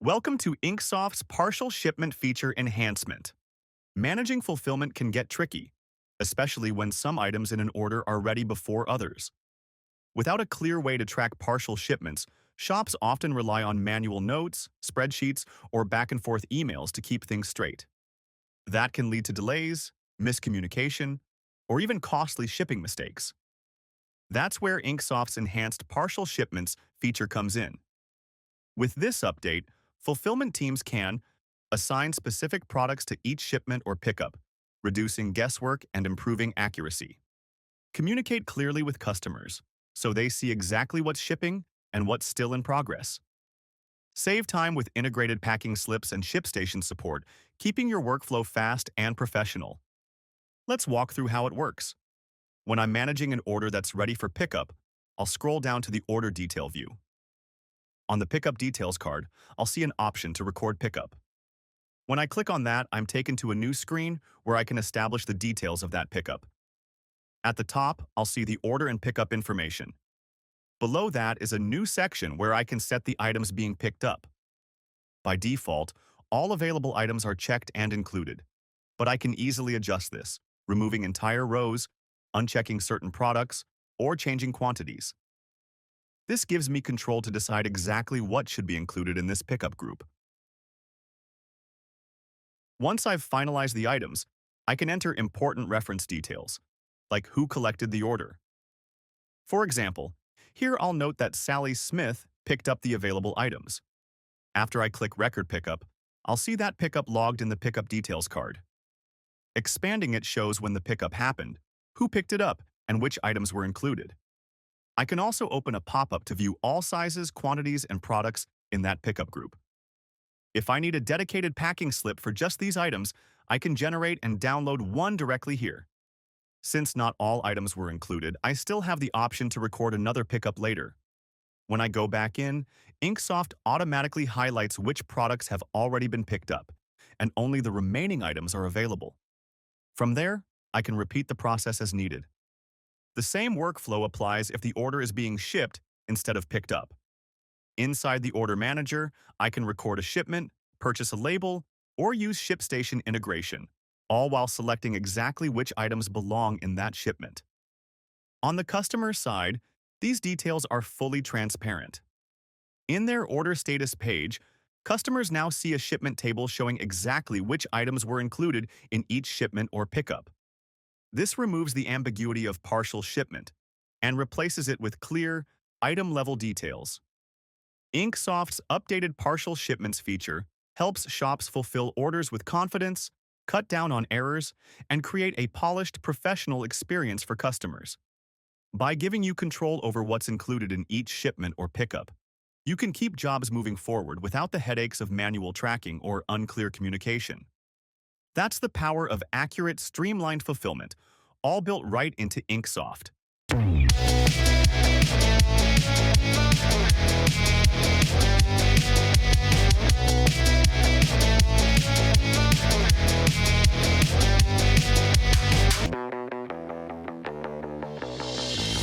Welcome to InkSoft's Partial Shipment feature enhancement. Managing fulfillment can get tricky, especially when some items in an order are ready before others. Without a clear way to track partial shipments, shops often rely on manual notes, spreadsheets, or back-and-forth emails to keep things straight. That can lead to delays, miscommunication, or even costly shipping mistakes. That's where InkSoft's enhanced Partial Shipments feature comes in. With this update, fulfillment teams can assign specific products to each shipment or pickup, reducing guesswork and improving accuracy. Communicate clearly with customers so they see exactly what's shipping and what's still in progress. Save time with integrated packing slips and ShipStation support, keeping your workflow fast and professional. Let's walk through how it works. When I'm managing an order that's ready for pickup, I'll scroll down to the Order Detail view. On the Pickup Details card, I'll see an option to record pickup. When I click on that, I'm taken to a new screen where I can establish the details of that pickup. At the top, I'll see the order and pickup information. Below that is a new section where I can set the items being picked up. By default, all available items are checked and included, but I can easily adjust this, removing entire rows, unchecking certain products, or changing quantities. This gives me control to decide exactly what should be included in this pickup group. Once I've finalized the items, I can enter important reference details, like who collected the order. For example, here I'll note that Sally Smith picked up the available items. After I click Record Pickup, I'll see that pickup logged in the Pickup Details card. Expanding it shows when the pickup happened, who picked it up, and which items were included. I can also open a pop-up to view all sizes, quantities, and products in that pickup group. If I need a dedicated packing slip for just these items, I can generate and download one directly here. Since not all items were included, I still have the option to record another pickup later. When I go back in, InkSoft automatically highlights which products have already been picked up, and only the remaining items are available. From there, I can repeat the process as needed. The same workflow applies if the order is being shipped instead of picked up. Inside the Order Manager, I can record a shipment, purchase a label, or use ShipStation integration, all while selecting exactly which items belong in that shipment. On the customer side, these details are fully transparent. In their order status page, customers now see a shipment table showing exactly which items were included in each shipment or pickup. This removes the ambiguity of partial shipment and replaces it with clear, item-level details. InkSoft's updated Partial Shipments feature helps shops fulfill orders with confidence, cut down on errors, and create a polished, professional experience for customers. By giving you control over what's included in each shipment or pickup, you can keep jobs moving forward without the headaches of manual tracking or unclear communication. That's the power of accurate, streamlined fulfillment, all built right into InkSoft.